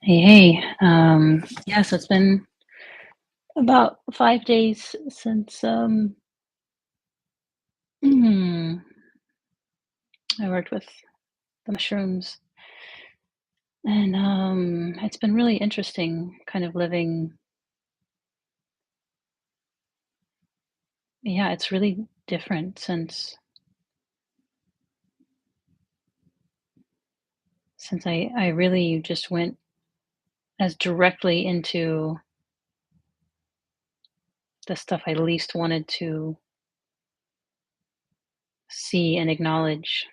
Hey, hey. Yeah, so it's been about 5 days since I worked with the mushrooms, and it's been really interesting, kind of living. Yeah, it's really different since I really just went as directly into the stuff I least wanted to see and acknowledge.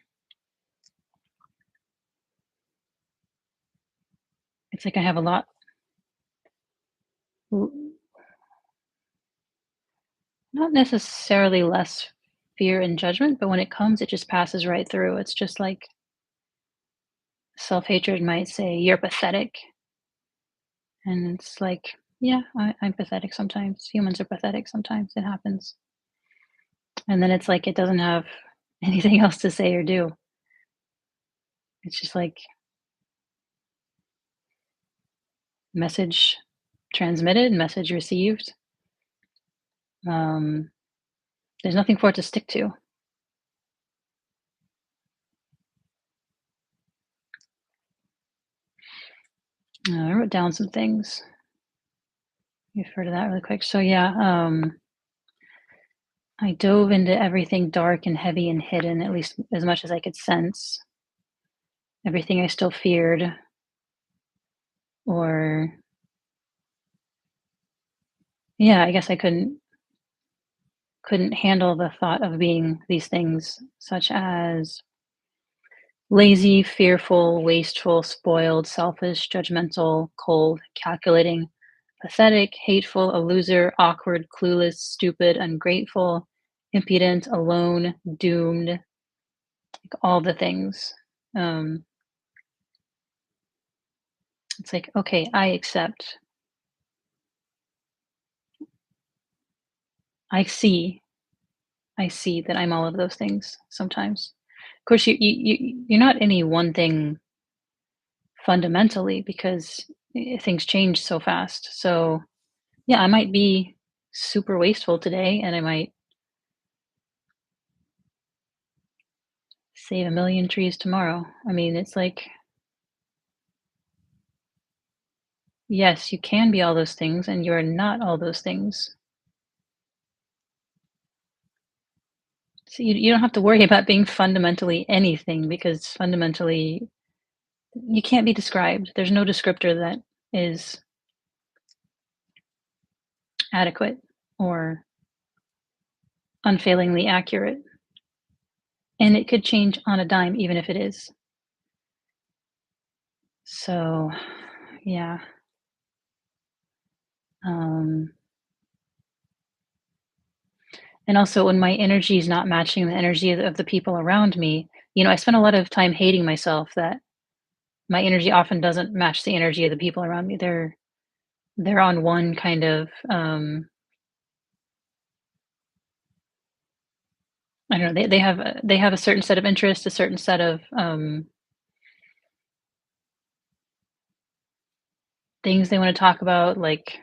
It's like I have a lot, l- not necessarily less fear and judgment, but when it comes, it just passes right through. It's just like self-hatred might say, "You're pathetic," and it's like, "Yeah, I'm pathetic sometimes. Humans are pathetic sometimes. It happens." And then it's like it doesn't have anything else to say or do. It's just like message transmitted, message received. Um, there's nothing for it to stick to. I wrote down some things. Refer to that really quick. So yeah, I dove into everything dark and heavy and hidden, at least as much as I could sense. Everything I still feared, or yeah, I guess I couldn't handle the thought of being these things, such as lazy, fearful, wasteful, spoiled, selfish, judgmental, cold, calculating, pathetic, hateful, a loser, awkward, clueless, stupid, ungrateful, impudent, alone, doomed, like all the things. Um, it's like, okay, I see, I see that I'm all of those things sometimes. Of course, you're not any one thing fundamentally because things change so fast. So, yeah, I might be super wasteful today and I might save a million trees tomorrow. I mean, it's like, yes, you can be all those things and you're not all those things. So you don't have to worry about being fundamentally anything because fundamentally you can't be described. There's no descriptor that is adequate or unfailingly accurate. And it could change on a dime, even if it is. So, yeah. Um, and also when my energy is not matching the energy of the people around me, I spend a lot of time hating myself that my energy often doesn't match the energy of the people around me. They're on one kind of I don't know, they have a certain set of interests, a certain set of things they want to talk about, like,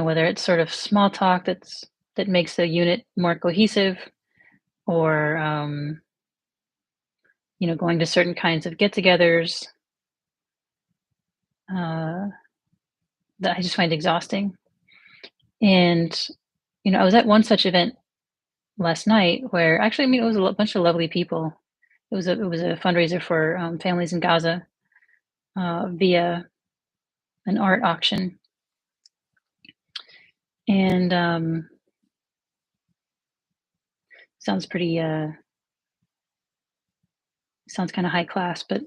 whether it's sort of small talk that makes the unit more cohesive, or going to certain kinds of get-togethers, uh, that I just find exhausting. And I was at one such event last night where actually, I mean, it was bunch of lovely people. It was a fundraiser for families in Gaza, via an art auction, and sounds pretty sounds kind of high class, but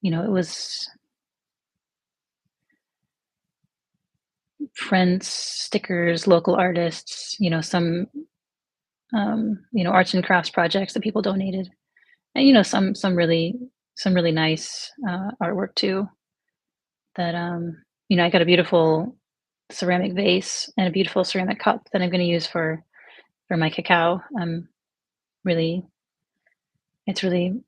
it was friends, stickers, local artists, some arts and crafts projects that people donated, and some really nice artwork too. That I got a beautiful ceramic vase and a beautiful ceramic cup that I'm going to use for my cacao. Really, it's really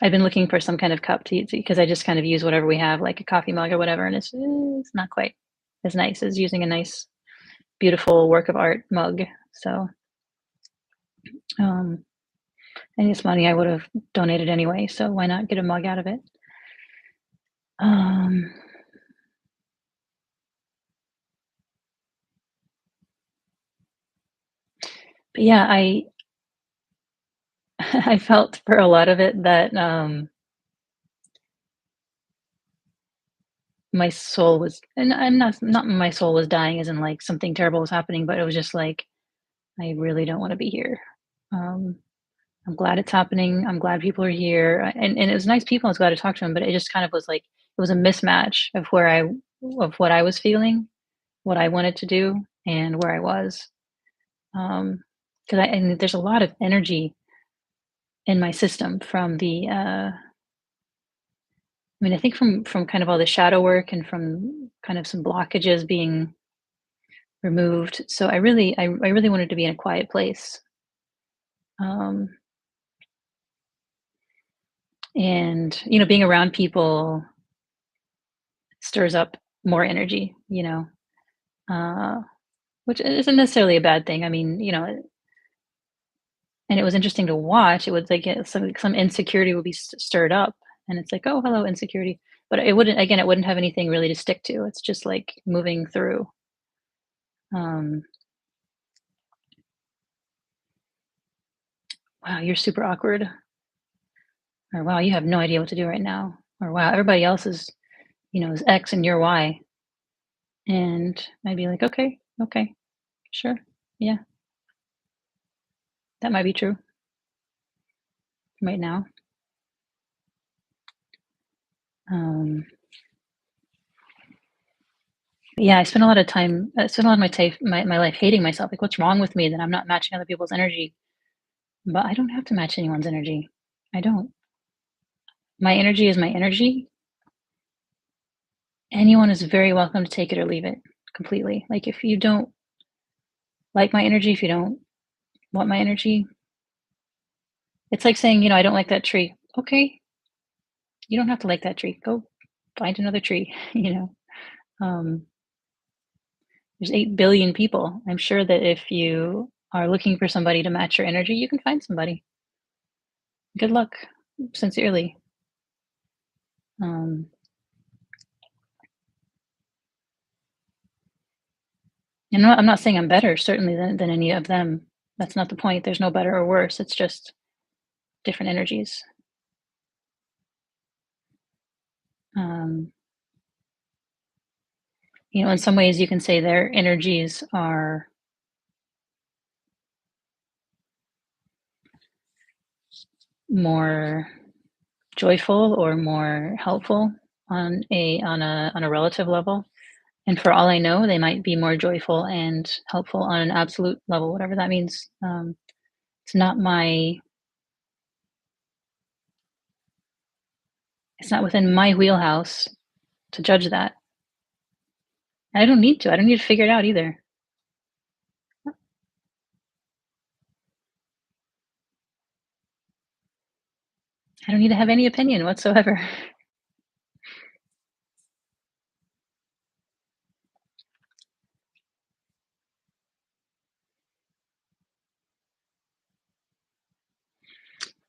I've been looking for some kind of cup to because I just kind of use whatever we have, like a coffee mug or whatever, and it's not quite as nice as using a nice, beautiful work of art mug. So, um, and it's money I would have donated anyway, so why not get a mug out of it? Um, but yeah, I I felt for a lot of it that my soul was, and I'm not my soul was dying as in like something terrible was happening, but it was just like I really don't want to be here. Um, I'm glad it's happening. I'm glad people are here, and it was nice people. I was glad to talk to them, but it just kind of was like it was a mismatch of of what I was feeling, what I wanted to do, and where I was. Um, because and there's a lot of energy in my system from I mean, I think from kind of all the shadow work and from kind of some blockages being removed. So I really wanted to be in a quiet place. Um, and being around people stirs up more energy, uh, which isn't necessarily a bad thing. I mean, and it was interesting to watch. It was like some insecurity would be stirred up, and it's like, oh, hello, insecurity. But it wouldn't. Again, it wouldn't have anything really to stick to. It's just like moving through. Um, wow, you're super awkward, or wow, you have no idea what to do right now, or wow, everybody else is X and you're Y, and I'd be like, okay, okay, sure, yeah, that might be true right now. Um, yeah, I spent a lot of my life hating myself. Like, what's wrong with me that I'm not matching other people's energy? But I don't have to match anyone's energy. I don't. My energy is my energy. Anyone is very welcome to take it or leave it completely. Like, if you don't like my energy, if you don't want my energy, it's like saying, I don't like that tree. Okay, you don't have to like that tree. Go find another tree. Um, there's 8 billion people. I'm sure that if you are looking for somebody to match your energy, you can find somebody. Good luck, sincerely. Um, and I'm not saying I'm better, certainly, than any of them. That's not the point. There's no better or worse. It's just different energies. Um, in some ways, you can say their energies are more joyful or more helpful on a relative level. And for all I know, they might be more joyful and helpful on an absolute level, whatever that means. It's not my it's not within my wheelhouse to judge that. I don't need to. I don't need to figure it out either. I don't need to have any opinion whatsoever.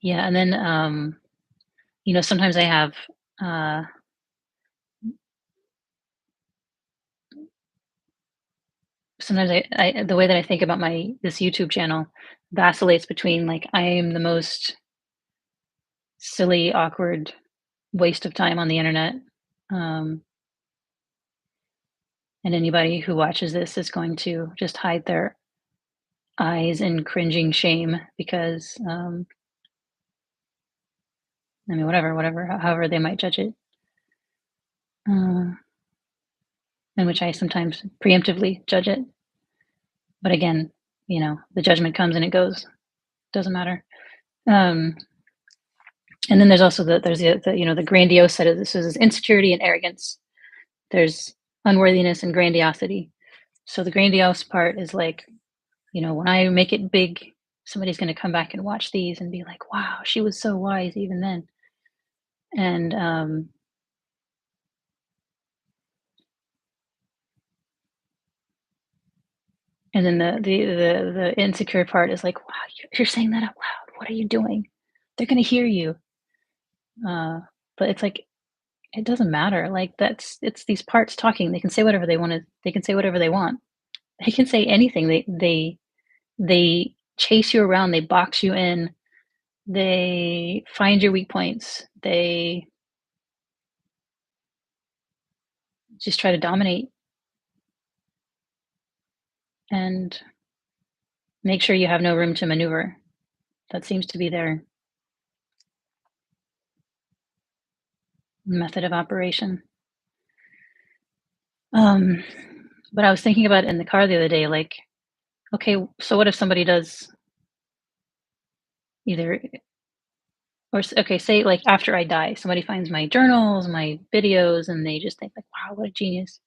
Yeah, and then sometimes I have uh sometimes the way that I think about my this YouTube channel vacillates between like I am the most silly, awkward waste of time on the internet. Um and anybody who watches this is going to just hide their eyes in cringing shame because I mean whatever, however they might judge it. Uh, in which I sometimes preemptively judge it. But again, the judgment comes and it goes. Doesn't matter. Um, and then there's also the grandiose side of this is insecurity and arrogance. There's unworthiness and grandiosity. So the grandiose part is like, when I make it big, somebody's going to come back and watch these and be like, wow, she was so wise even then. And and then the insecure part is like, wow, you're saying that out loud. What are you doing? They're gonna hear you. Uh, but it's like it doesn't matter. Like it's these parts talking. They can say whatever they want to. They can say whatever they want. They can say anything. They chase you around. They box you in. They find your weak points. They just try to dominate and make sure you have no room to maneuver. That seems to be their method of operation. Um, but I was thinking about it in the car the other day, like, okay, so what if somebody does either okay, say like after I die, somebody finds my journals, my videos, and they just think like, wow, what a genius.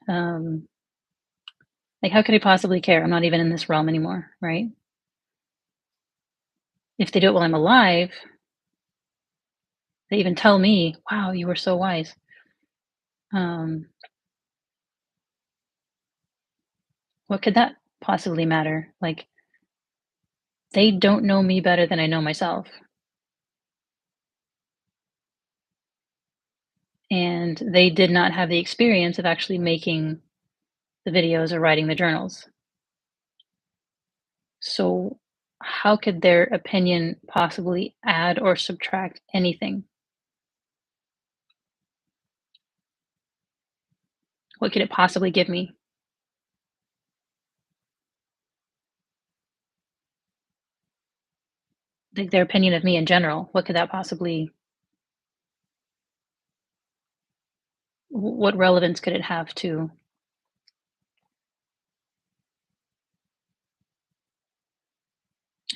Um, like how could I possibly care? I'm not even in this realm anymore, right? If they do it while I'm alive, they even tell me, wow, you were so wise. Um, what could that possibly matter? Like they don't know me better than I know myself. And they did not have the experience of actually making the videos or writing the journals. So, how could their opinion possibly add or subtract anything? What could it possibly give me? Like their opinion of me in general, what could that possibly what relevance could it have to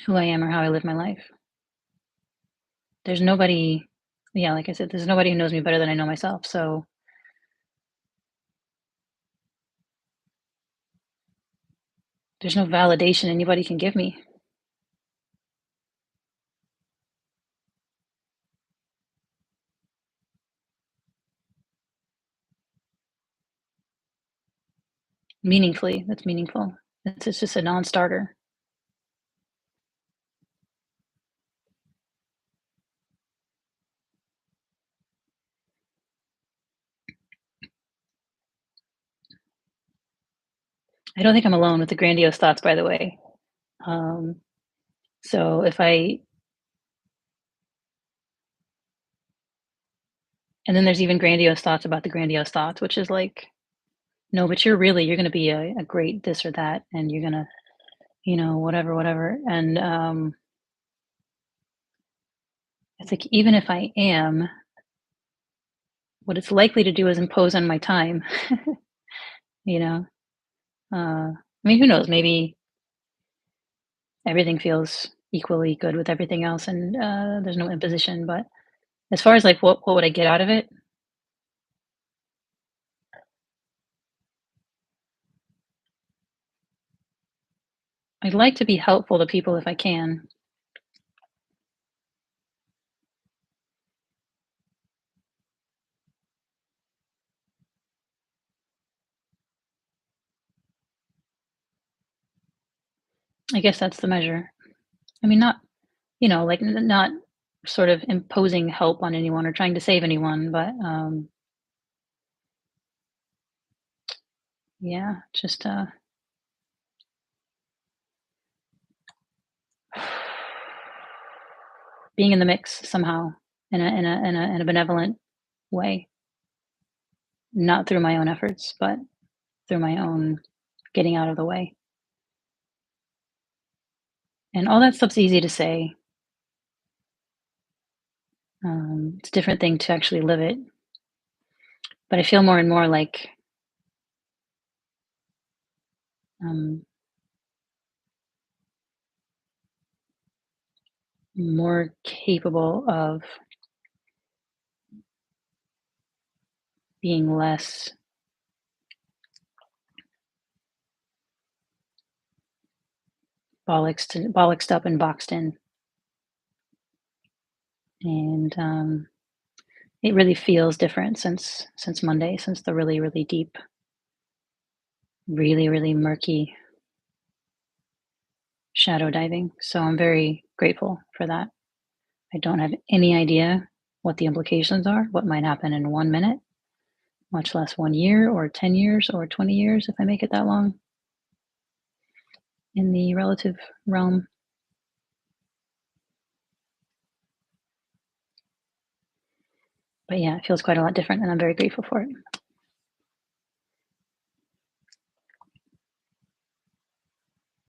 who I am or how I live my life? There's nobody, yeah, like I said, there's nobody who knows me better than I know myself. So, there's no validation anybody can give me meaningfully. That's meaningful. It's just a non-starter. I don't think I'm alone with the grandiose thoughts, by the way. Um, so if I and then there's even grandiose thoughts about the grandiose thoughts, which is like, no, but you're gonna be a great this or that, and you're gonna, whatever, whatever. And it's like even if I am, what it's likely to do is impose on my time. you know, I mean, who knows? Maybe everything feels equally good with everything else, and there's no imposition. But as far as like what would I get out of it? I'd like to be helpful to people if I can. I guess that's the measure. I mean, not like not sort of imposing help on anyone or trying to save anyone, but yeah, just being in the mix somehow in a benevolent way, not through my own efforts, but through my own getting out of the way. And all that stuff's easy to say. It's a different thing to actually live it. But I feel more and more like um, more capable of being less bollocksed up and boxed in. And it really feels different since Monday, since the really, really deep, really, really murky shadow diving. So I'm very grateful for that. I don't have any idea what the implications are, what might happen in 1 minute, much less 1 year or 10 years or 20 years if I make it that long in the relative realm. But yeah, it feels quite a lot different, and I'm very grateful for it.